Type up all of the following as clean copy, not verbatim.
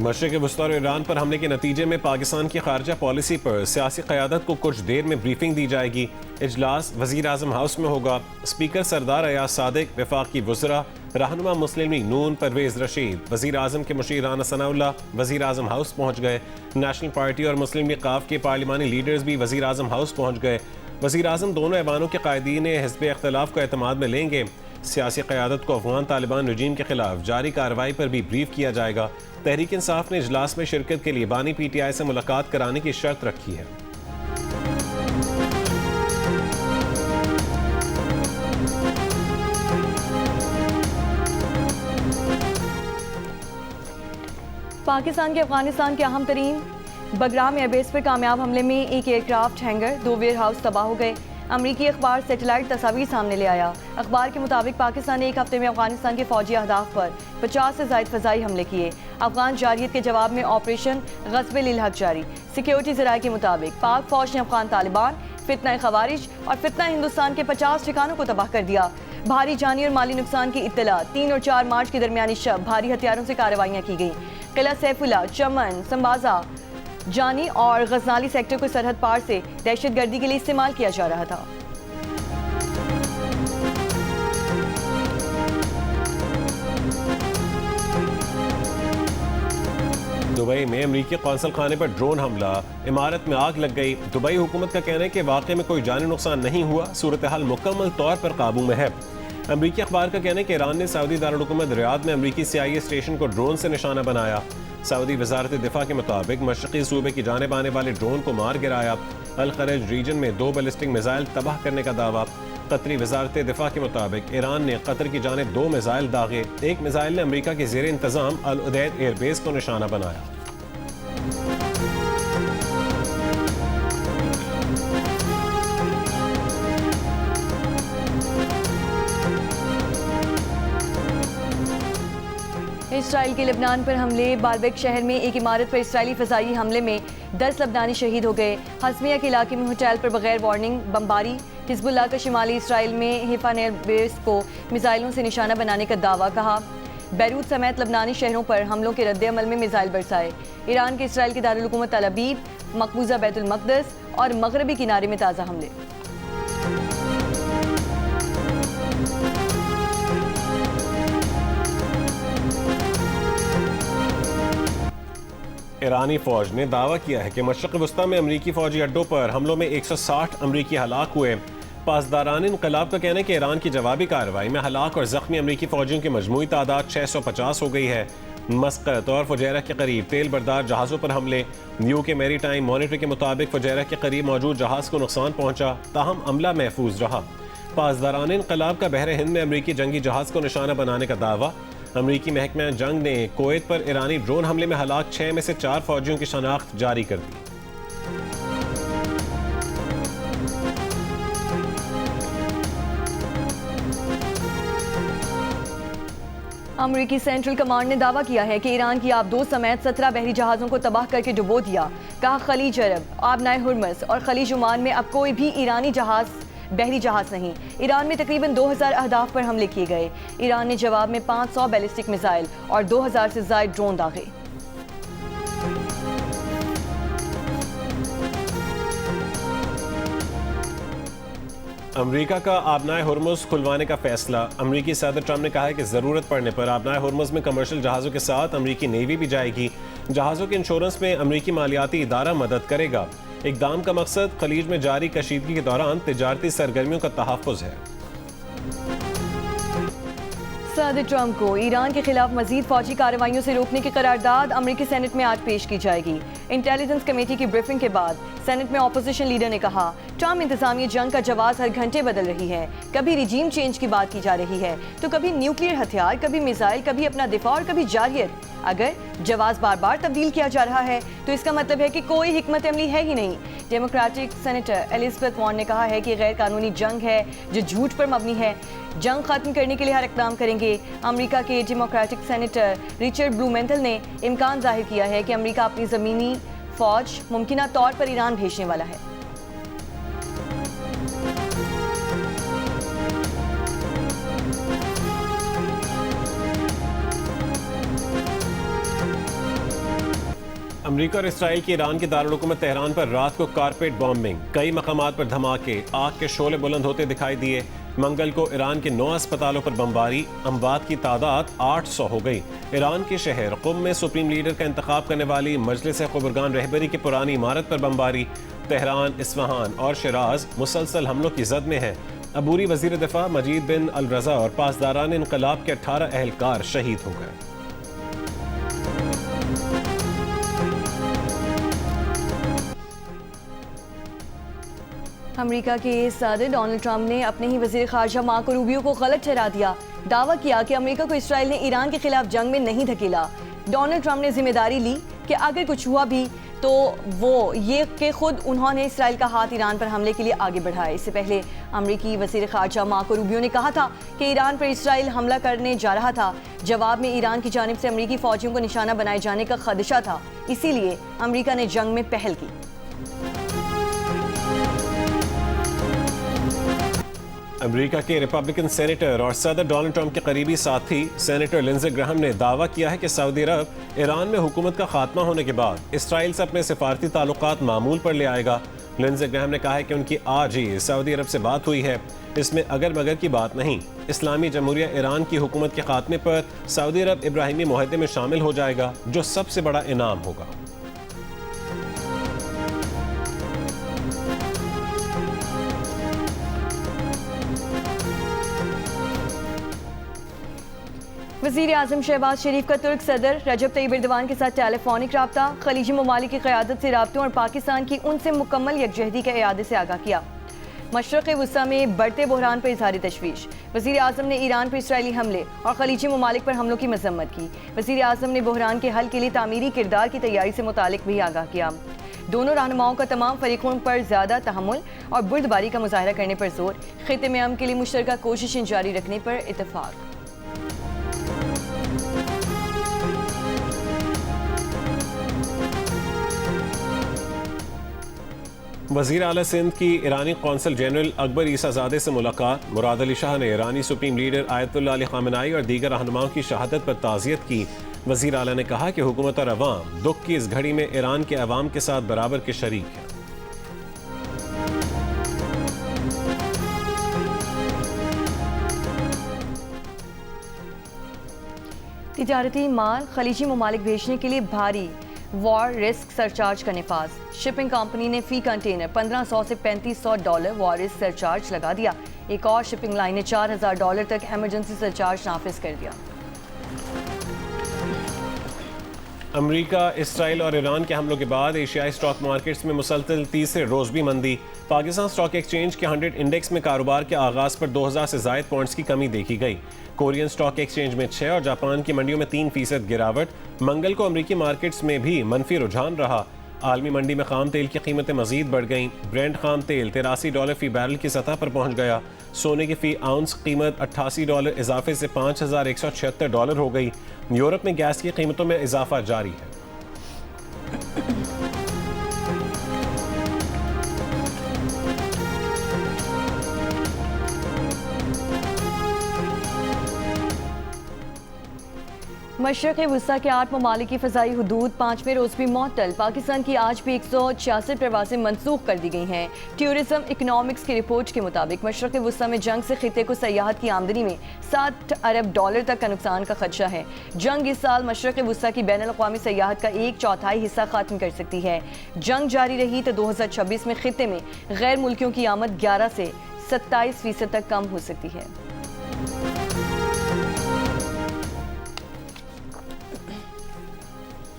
मशरिक़ वस्ता और ईरान पर हमले के नतीजे में पाकिस्तान की खारजा पॉलिसी पर सियासी क़यादत को कुछ देर में ब्रीफिंग दी जाएगी। इजलास वज़ीर आज़म हाउस में होगा। स्पीकर सरदार अयाज सादिक, वफाकी वज़रा, रहनुमा मुस्लिम लीग नून परवेज़ रशीद, वज़ीर आज़म के मुशीर राना सनाउल्लाह वज़ीर आज़म हाउस पहुँच गए। नेशनल पार्टी और मुस्लिम लीग काफ के पार्लिमानी लीडर्स भी वज़ीर आज़म हाउस पहुँच गए। वज़ीर आज़म दोनों ऐवानों के कायदीन हिज़्ब इख्तिलाफ को एतमाद में लेंगे। सियासी क़यादत को अफ़गान तालिबान रजीम के खिलाफ जारी कार्रवाई पर भी ब्रीफ किया जाएगा। तहरीक इंसाफ ने इजलास में शिरकत के लिए बानी PTI से मुलाकात कराने की शर्त रखी है। पाकिस्तान के अफगानिस्तान के अहम तरीन बगराम एयरबेस पर कामयाब हमले में एक एयरक्राफ्ट हैंगर, 2 वेयर हाउस तबाह हो गए। अमरीकी अखबार सेटेलाइट तस्वीर सामने ले आया। अखबार के मुताबिक पाकिस्तान ने एक हफ्ते में अफगानिस्तान के फौजी अहदाफ पर 50 से ज़ायद फ़ज़ाई हमले किए। अफगान जारियत के जवाब में ऑपरेशन ग़स्ब लिल हक़ जारी। सिक्योरिटी ज़राए के मुताबिक पाक फ़ौज ने अफगान तालिबान, फितना ख़वारिज और फितना हिंदुस्तान के 50 ठिकानों को तबाह कर दिया। भारी जानी और माली नुकसान की इत्तला। 3 और 4 मार्च की दरमियानी शब भारी हथियारों से कार्रवाइयाँ की गई। किला सैफुल्ला, चमन, संबाजा, जानी और गजनाली सेक्टर को सरहद पार से दहशतगर्दी के लिए इस्तेमाल किया जा रहा था। दुबई में अमरीकी कौंसल खाने पर ड्रोन हमला, इमारत में आग लग गई। दुबई हुकूमत का कहना है कि वाक़े में कोई जानी नुकसान नहीं हुआ, सूरत हाल मुकम्मल तौर पर काबू में है। अमरीकी अखबार का कहना है कि ईरान ने सऊदी दारुल-हुकूमत रियाद में अमरीकी CIA स्टेशन को ड्रोन से निशाना बनाया। सऊदी वजारत दिफा के मुताबिक मशरक़ी सूबे की जानिब आने वाले ड्रोन को मार गिराया। अल खरज रीजन में 2 बैलिस्टिक मिसाइल तबाह करने का दावा। कतरी वजारत दिफा के मुताबिक ईरान ने कतर की जानिब 2 मिसाइल दागे। एक मिसाइल ने अमरीका के ज़ेर इंतज़ाम अल उदैद एयरबेस को निशाना बनाया। इसराइल के लबनान पर हमले। बालबेक शहर में एक इमारत पर इसराइली फ़ज़ाई हमले में 10 लबनानी शहीद हो गए। हस्मिया के इलाके में होटल पर बगैर वार्निंग बमबारी। हिज़्बुल्लाह का शिमाली इसराइल में हिफान एयरबेस को मिसाइलों से निशाना बनाने का दावा। कहा बैरूत समेत लबनानी शहरों पर हमलों के रद्द-ए-अमल में मिसाइल बरसाए। ईरान के इसराइल के दारुल-हुकूमत तल अबीब, मकबूजा बैतुल मक़दस और मगरबी किनारे में ताज़ा हमले। ईरानी फौज ने दावा किया है कि मशरिक़ वस्ता में अमरीकी फौजी अड्डों पर हमलों में 160 अमरीकी हलाक हुए। पासदारान इनकलाब का कहना है कि ईरान की जवाबी कार्रवाई में हलाक और ज़ख्मी अमरीकी फौजियों की मजमूई तादाद 650 हो गई है। मस्कत और फुजैरा के करीब तेल बरदार जहाज़ों पर हमले। UK मैरी टाइम मॉनिटर के मुताबिक फुजैरा के करीब मौजूद जहाज़ को नुकसान पहुँचा, ताहम अमला महफूज रहा। पासदारान इनकलाब का बहर हिंद में अमरीकी जंगी जहाज़ को निशाना बनाने का दावा। अमरीकी महकमा जंग ने कुवैत पर ईरानी ड्रोन हमले में हलाक 6 में से 4 फौजियों की शनाख्त जारी कर दी। अमरीकी सेंट्रल कमांड ने दावा किया है कि ईरान की आबदों समेत 17 बहरी जहाज़ों को तबाह करके डुबो दिया। कहा खलीज अरब, आबनाए हुर्मस और खलीज ओमान में अब कोई भी ईरानी बहरी जहाज नहीं। ईरान में तकरीबन 2000 अहदाफ पर हमले किए गए। ईरान ने जवाब में 500 बैलिस्टिक मिसाइल और 2000 से ज़ायद ड्रोन दागे। अमरीका का आबनाए हुर्मुज़ खुलवाने का फैसला। अमरीकी सदर ट्रंप ने कहा है कि ज़रूरत पड़ने पर आबनाए हुर्मुज़ में कमर्शियल जहाज़ों के साथ अमरीकी नेवी भी जाएगी। जहाज़ों के इंश्योरेंस में अमरीकी मालियाती इदारा मदद करेगा। इक़दाम का मकसद खलीज में जारी कशीदगी के दौरान तिजारती सरगर्मियों का तहफ़्फ़ुज़ है। सदर ट्रंप को ईरान के खिलाफ मजीद फौजी कार्रवाइयों से रोकने की करारदाद अमरीकी सेनेट में आज पेश की जाएगी। इंटेलिजेंस कमेटी की ब्रीफिंग के बाद सेनेट में अपोजिशन लीडर ने कहा ट्रंप इंतजामिया जंग का जवाब हर घंटे बदल रही है। कभी रिजीम चेंज की बात की जा रही है तो कभी न्यूक्लियर हथियार, कभी मिसाइल, कभी अपना दिफा और कभी जारहियत। अगर जवाब बार बार तब्दील किया जा रहा है तो इसका मतलब है कि कोई हिकमत अमली है ही नहीं। डेमोक्रेटिक सेनेटर एलिजाबेथ वॉर्न ने कहा है कि गैर कानूनी जंग है जो झूठ पर मबनी है। जंग खत्म करने के लिए हर इक़दाम करेंगे। अमेरिका के डेमोक्रेटिक सेनेटर रिचर्ड ब्लूमेंटल ने इम्कान जाहिर किया है कि अमेरिका अपनी ज़मीनी फौज मुमकिना तौर पर ईरान भेजने वाला है। अमरीका और इसराइल की ईरान की दारुल-हुकूमत तेहरान पर रात को कारपेट बॉम्बिंग, कई मकामात पर धमाके, आग के शोले बुलंद होते दिखाई दिए। मंगल को ईरान के 9 अस्पतालों पर बमबारी, अमवात की तादाद 800 हो गई। ईरान के शहर कुम में सुप्रीम लीडर का इंतखाब करने वाली मजलिस ख़ुबरगान रहबरी की पुरानी इमारत पर बमबारी। तेहरान, इस्फहान और शिराज मुसलसल हमलों की जद में है। अबूरी वजीर दिफा मजीद बिन अल रजा और पासदारान इनकलाब के 18 अहलकार शहीद हो गए। अमेरिका के सदर डोनाल्ड ट्रंप ने अपने ही वजीर खारजा मार्को रूबियो को गलत ठहरा दिया। दावा किया कि अमेरिका को इसराइल ने ईरान के खिलाफ जंग में नहीं धकेला। डोनाल्ड ट्रंप ने जिम्मेदारी ली कि अगर कुछ हुआ भी तो वो ये कि खुद उन्होंने इसराइल का हाथ ईरान पर हमले के लिए आगे बढ़ाया। इससे पहले अमेरिकी वजीर खारजा मार्को रूबियो ने कहा था कि ईरान पर इसराइल हमला करने जा रहा था। जवाब में ईरान की जानिब से अमेरिकी फौजियों को निशाना बनाए जाने का खदशा था, इसीलिए अमेरिका ने जंग में पहल की। अमेरिका के रिपब्लिकन सेनेटर और सदर डोनाल्ड ट्रंप के करीबी साथी सेनेटर लिंडसे ग्राहम ने दावा किया है कि सऊदी अरब ईरान में हुकूमत का खात्मा होने के बाद इसराइल से अपने सिफारती ताल्लुकात मामूल पर ले आएगा। लिंडसे ग्राहम ने कहा है कि उनकी आज ही सऊदी अरब से बात हुई है, इसमें अगर मगर की बात नहीं। इस्लामी जमहूरिया ईरान की हुकूमत के खात्मे पर सऊदी अरब इब्राहिमी मुआहदे में शामिल हो जाएगा, जो सबसे बड़ा इनाम होगा। वज़ीर आज़म शहबाज शरीफ का तुर्क सदर रजब तैयब एर्दोगान के साथ टेलीफोनिक रब्ता, खलीजी ममालिक की क़यादत से राब्तों और पाकिस्तान की उनसे मुकम्मल यकजहती के इरादे से आगाह किया। मशरक़ वुस्ता में बढ़ते बहरान पर इज़हार तशवीश। वज़ीर आज़म ने ईरान पर इसराइली हमले और खलीजी ममालिक पर हमलों की मज़म्मत की। वज़ीर आज़म ने बहरान के हल के लिए तामीरी किरदार की तैयारी से मुतालिक भी आगाह किया। दोनों रहनुमाओं का तमाम फरीकों पर ज़्यादा तहम्मुल और बुर्दबारी का मुजाहरा करने पर जोर, खित्ते में अमन के लिए मुश्तरका कोशिशें जारी रखने पर इत्तफाक। वज़ीर आला सिंध की ईरानी कौंसल जनरल अकबर ईसाज़ादे से मुलाकात। मुराद अली शाह ने ईरानी supreme leader Ayatollah Ali Khamenei और दीगर रहनुमाओं की शहादत पर ताज़ियत की। वज़ीर आला ने कहा कि हुकूमत और अवाम दुख की इस घड़ी में ईरान के अवाम के साथ बराबर के शरीक हैं। तिजारती माल खलीजी ममालिक भेजने के लिए भारी वॉर रिस्क सरचार्ज का निफाज। शिपिंग कंपनी ने फी कंटेनर $1500 से $3500 वॉर रिस्क सरचार्ज लगा दिया। एक और शिपिंग लाइन ने $4000 तक इमरजेंसी सरचार्ज नाफिज कर दिया। अमेरिका, इसराइल और ईरान के हमलों के बाद एशियाई स्टॉक मार्केट्स में मुसलसल तीसरे रोज भी मंदी। पाकिस्तान स्टॉक एक्सचेंज के 100 इंडेक्स में कारोबार के आगाज पर 2000 से जायद पॉइंट्स की कमी देखी गई। कोरियन स्टॉक एक्सचेंज में 6 और जापान की मंडियों में 3% गिरावट। मंगल को अमेरिकी मार्केट्स में भी मनफी रुझान रहा। आलमी मंडी में खाम तेल की कीमतें मजीद बढ़ गईं। ब्रेंट खाम तेल $83 फी बैरल की सतह पर पहुंच गया। सोने की फी आउंस कीमत $88 इजाफे से $5176 हो गई। यूरोप में गैस की कीमतों में इजाफा जारी है। मशरक़ वुस्ता के 8 ममालिक की फ़ज़ाई हदूद 5वें रोज़ भी मुअत्तल। पाकिस्तान की आज भी 166 प्रवासें मनसूख कर दी गई हैं। टूरिज्म इकनॉमिक्स की रिपोर्ट के मुताबिक मशरक़ वुस्ता में जंग से खित्ते को सयाहत की आमदनी में $60 अरब तक का नुकसान का खदशा है। जंग इस साल मशरक़ वुस्ता की बैनुल अक़वामी सयाहत का 1/4 हिस्सा ख़त्म कर सकती है। जंग जारी रही तो 2026 में खित्ते में गैर मुल्कियों की आमद 11 से 27% तक कम हो सकती है।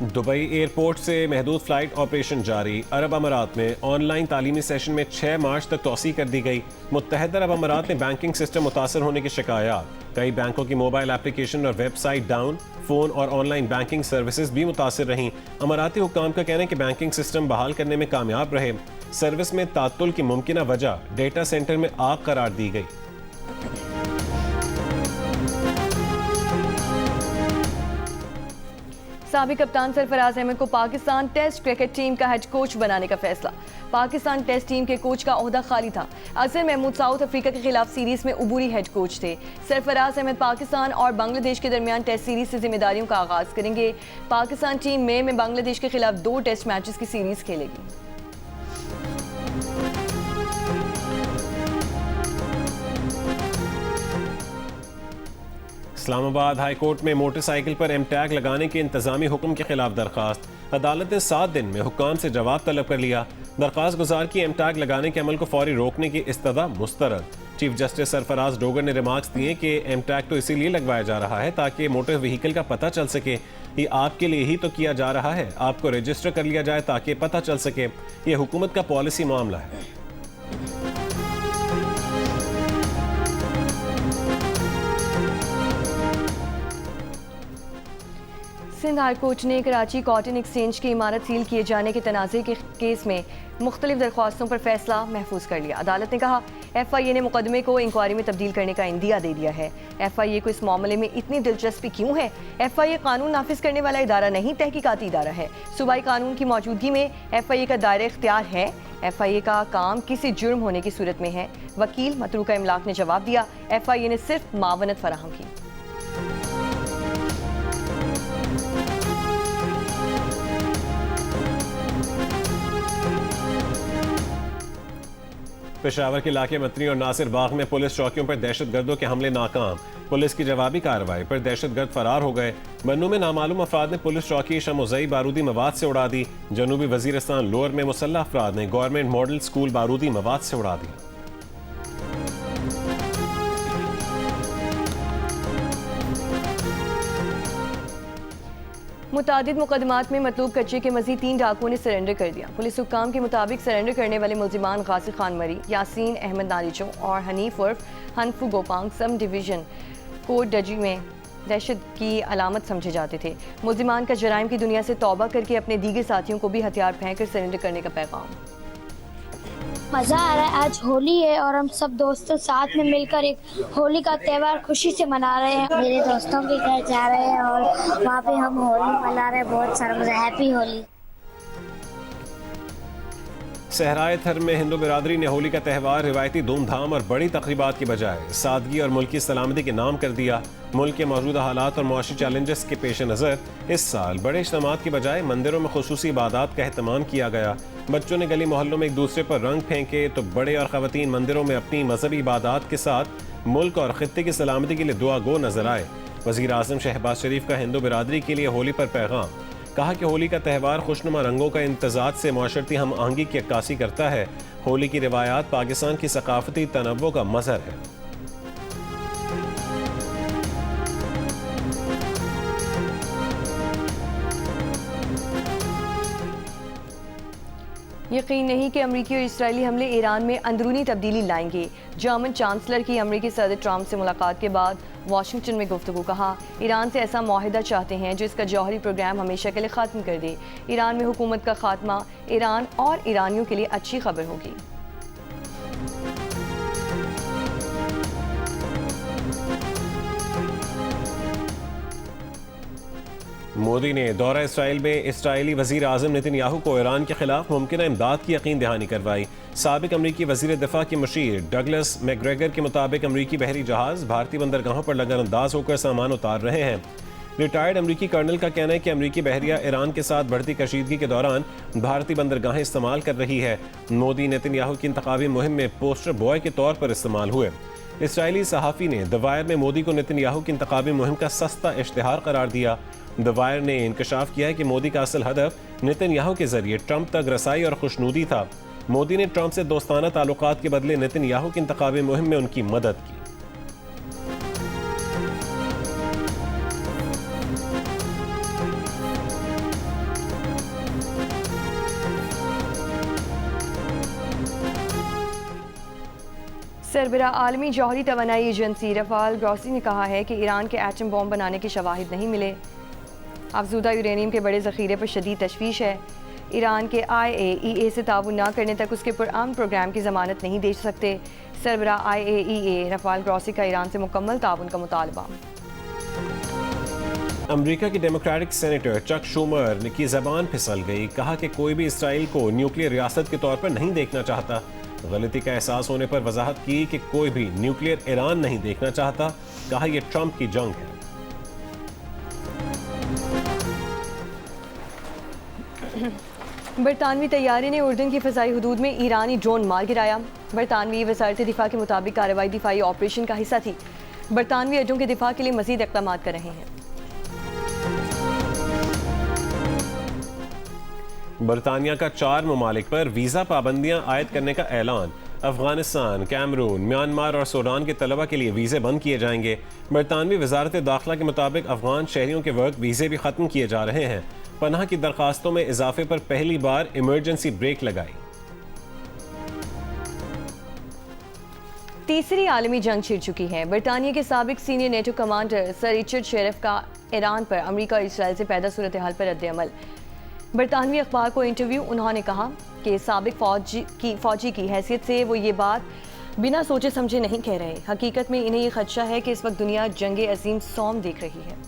दुबई एयरपोर्ट से महदूद फ्लाइट ऑपरेशन जारी। अरब अमारात में ऑनलाइन तालीमी सेशन में 6 मार्च तक तौसी कर दी गई। मुत्तहदा अरब अमारात में बैंकिंग सिस्टम मुतासर होने की शिकायत। कई बैंकों की मोबाइल एप्लीकेशन और वेबसाइट डाउन। फ़ोन और ऑनलाइन बैंकिंग सर्विसेज भी मुतासर रहीं। अमाराती हुक्काम का कहना है कि बैंकिंग सिस्टम बहाल करने में कामयाब रहे। सर्विस में तात्तुल की मुमकिना वजह डेटा सेंटर में आग करार दी गई। साबिक कप्तान सरफराज अहमद को पाकिस्तान टेस्ट क्रिकेट टीम का हेड कोच बनाने का फैसला। पाकिस्तान टेस्ट टीम के कोच का ओहदा खाली था। अजहर महमूद साउथ अफ्रीका के खिलाफ सीरीज में उबूरी हेड कोच थे। सरफराज अहमद पाकिस्तान और बांग्लादेश के दरमियान टेस्ट सीरीज से जिम्मेदारियों का आगाज करेंगे। पाकिस्तान टीम मई में बांग्लादेश के खिलाफ 2 टेस्ट मैचेस की सीरीज खेलेगी। इस्लामाबाद हाई कोर्ट में मोटरसाइकिल पर एम टैग लगाने के इंतजामी हुक्म के खिलाफ दरखास्त। अदालत ने 7 दिन में हुक्काम से जवाब तलब कर लिया। दरखास्त गुजार की एम टैग लगाने के अमल को फौरी रोकने की इस्तदा मुस्तरद। चीफ जस्टिस सरफराज डोगर ने रिमार्क्स दिए कि एम टैग तो इसीलिए लगवाया जा रहा है ताकि मोटर व्हीकल का पता चल सके। ये आपके लिए ही तो किया जा रहा है, आपको रजिस्टर कर लिया जाए ताकि पता चल सके। ये हुकूमत का पॉलिसी मामला है। सिंध हाई कोर्ट ने कराची कॉटन एक्सचेंज की इमारत सील किए जाने के तनाज़े के केस में मुख्तलिफ दरख्वास्तों पर फैसला महफूज कर लिया। अदालत ने कहा FIA ने मुकदमे को इंक्वायरी में तब्दील करने का इंदिया दे दिया है। FIA को इस मामले में इतनी दिलचस्पी क्यों है? FIA कानून नाफिज करने वाला इदारा नहीं, तहकीकाती इदारा है। सूबाई कानून की मौजूदगी में FIA का दायरा इख्तियार है। FIA का काम किसी जुर्म होने की सूरत में है। वकील मतरूका इमलाक ने जवाब दिया, FIA ने सिर्फ मावनत फराहम की। पेशावर के इलाके मतनी और नासिर बाग में पुलिस चौकियों पर दहशतगर्दों के हमले नाकाम। पुलिस की जवाबी कार्रवाई पर दहशतगर्द फरार हो गए। बन्नू में नामालूम अफराद ने पुलिस चौकी शमोज़ई बारूदी मवाद से उड़ा दी। जनूबी वजीरिस्तान लोअर में मुसल्लह अफराद ने गवर्नमेंट मॉडल स्कूल बारूदी मवाद से उड़ा दिया। मुतादिद मुकदमात में मतलूब कच्चे के मजीद 3 डाकुओं ने सरेंडर कर दिया। पुलिस हुक्काम के मुताबिक सरेंडर करने वाले मुल्जिमान गाजी खान मरी, यासीन अहमद नारिचो और हनीफ उर्फ हनफू गोपांग सब डिवीजन कोट डजी में दहशत की अलामत समझे जाते थे। मुल्जिमान का जराइम की दुनिया से तौबा करके अपने दीगर साथियों को भी हथियार फेंक कर सरेंडर करने का पैगाम। मज़ा आ रहा है। आज होली है और हम सब दोस्त साथ में मिलकर एक होली का त्यौहार खुशी से मना रहे हैं। मेरे दोस्तों के घर जा रहे हैं और वहाँ पे हम होली मना रहे हैं। बहुत सारा मज़ा। हैप्पी होली। सहराए थर में हिंदू बिरादरी ने होली का त्यौहार रिवायती धूमधाम और बड़ी तकरीबात की बजाय सादगी और मुल्की सलामती के नाम कर दिया। मुल्क के मौजूदा हालात और मुआशी चैलेंजेस के पेश नज़र इस साल बड़े इज्तिमात की बजाय मंदिरों में खुसूसी इबादत का एहतमाम किया गया। बच्चों ने गली मोहल्लों में एक दूसरे पर रंग फेंके तो बड़े और ख़वातीन मंदिरों में अपनी मजहबी इबादत के साथ मुल्क और खित्ते की सलामती के लिए दुआ गो नजर आए। वज़ीर आज़म शहबाज शरीफ का हिंदू बिरादरी के लिए होली पर पैगाम। कहा कि होली का त्यौहार खुशनुमा रंगों का इम्तजाज से माशरती हम आहंगी की अक्कासी करता है। होली की रिवायात पाकिस्तान की सकाफती तनव्वुर का मज़हर है। यकीन नहीं कि अमरीकी और इसराइली हमले ईरान में अंदरूनी तब्दीली लाएंगे। जर्मन चांसलर की अमरीकी सदर ट्रंप से मुलाकात के बाद वाशिंगटन में गुफ्तगू। कहा ईरान से ऐसा मुआहिदा चाहते हैं जो इसका जौहरी प्रोग्राम हमेशा के लिए ख़त्म कर दे। ईरान में हुकूमत का खात्मा ईरान और ईरानियों के लिए अच्छी खबर होगी। मोदी ने दौरा इसराइल में इसराइली वज़ीर आज़म नेतन्याहू को ईरान के खिलाफ मुमकिन इमदाद की यकीन दहानी करवाई। साबिक अमरीकी वज़ीर दिफा के मुशीर डगलस मैकग्रेगर के मुताबिक अमरीकी बहरी जहाज़ भारतीय बंदरगाहों पर लगन अंदाज होकर सामान उतार रहे हैं। रिटायर्ड अमरीकी कर्नल का कहना है कि अमरीकी बहरिया ईरान के साथ बढ़ती कशीदगी के दौरान भारतीय बंदरगाहें इस्तेमाल कर रही है। मोदी नेतन्याहू की इंतखाबी मुहिम में पोस्टर बॉय के तौर पर इस्तेमाल हुए। इसराइली सहाफ़ी ने द वायर में मोदी को नेतन्याहू की इंतखाबी मुहिम का सस्ता इश्तिहार करार दिया। द वायर ने इंकशाफ किया है कि मोदी का असल हदफ नेतन्याहू के जरिए ट्रंप तक रसाई और खुशनूदी था। मोदी ने ट्रंप से दोस्ताना ताल्लुकात के बदले नेतन्याहू की इंतखाबी मुहिम में उनकी मदद की। सरबरा आलमी जौहरी तवानाई एजेंसी रफाल ग्रॉसी ने कहा है कि ईरान के एटम बॉम्ब बनाने के शवाहिद नहीं मिले। अफजूदा यूरेनियम के बड़े ज़ख़ीरे पर शदीद तशवीश है। ईरान के IAEA से ताउन न करने तक उसके पुरअमन प्रोग्राम की ज़मानत नहीं दे सकते। सरबरा IAEA रफाल ग्रॉसी का ईरान से मुकम्मल ताउन का मुतालबा। अमेरिका की डेमोक्रेटिक सेनेटर चक शूमर की जबान फिसल गई। कहा कि कोई भी इसराइल को न्यूक्लियर रियासत के तौर पर नहीं देखना चाहता। गलती का एहसास होने पर वजाहत की कि कोई भी न्यूक्लियर ईरान नहीं देखना चाहता। कहा यह ट्रंप की जंग है। बरतानवी तैयारी ने उर्दन की फ़ज़ाई हदूद में ईरानी ड्रोन मार गिराया। बरतानवी वज़ारत दिफा के मुताबिक कार्रवाई दिफाई ऑपरेशन का हिस्सा थी। बरतानवी अड्डों के दिफा के लिए मज़ीद इक़दाम कर रहे हैं। बरतानिया का 4 ममालिक पर वीज़ा पाबंदियां आयद करने का ऐलान। अफगानिस्तान, कैमरून, म्यांमार और सूडान के तलबा के लिए वीज़े बंद किए जाएंगे। बरतानवी वजारत दाखिला के मुताबिक अफगान शहरियों के वर्क वीज़े भी ख़त्म किए जा रहे हैं। पनाह की दरखास्तों में इजाफे पर पहली बार इमरजेंसी ब्रेक लगाई। तीसरी आलमी जंग छिड़ चुकी है। बरतानिया के साबिक senior NATO commander sir Richard sheriff का ईरान पर अमेरिका और इसराइल से पैदा सूरत हाल पर रद्द-ए-अमल। बरतानवी अखबार को इंटरव्यू उन्होंने कहा कि साबिक फौजी की हैसियत से वो ये बात बिना सोचे समझे नहीं कह रहे। हकीकत में इन्हें ये खदशा है कि इस वक्त दुनिया जंग अजीम सौम देख रही है।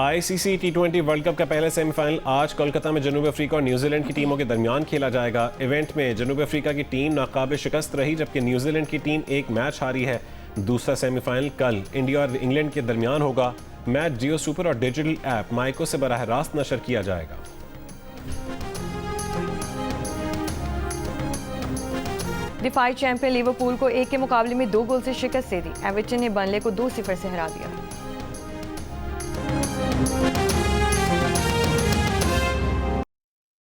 ICC T20 वर्ल्ड कप का पहला सेमीफाइनल आज कोलकाता में जनूबी अफ्रीका और न्यूजीलैंड की टीमों के दरमियान खेला जाएगा। इवेंट में जनूबी अफ्रीका की टीम नाकाबिल शिकस्त रही, जबकि न्यूजीलैंड की टीम एक मैच हारी है। दूसरा सेमीफाइनल कल इंडिया और इंग्लैंड के दरमियान होगा। मैच जियो सुपर और डिजिटल ऐप माइको से बराह रास्त नशर किया जाएगा। दिफाई चैंपियन लिवरपूल को 1 के मुकाबले में 2 गोल से शिकस्त दे दी। एवर्टन ने बर्नले को 2-0 से हरा दिया।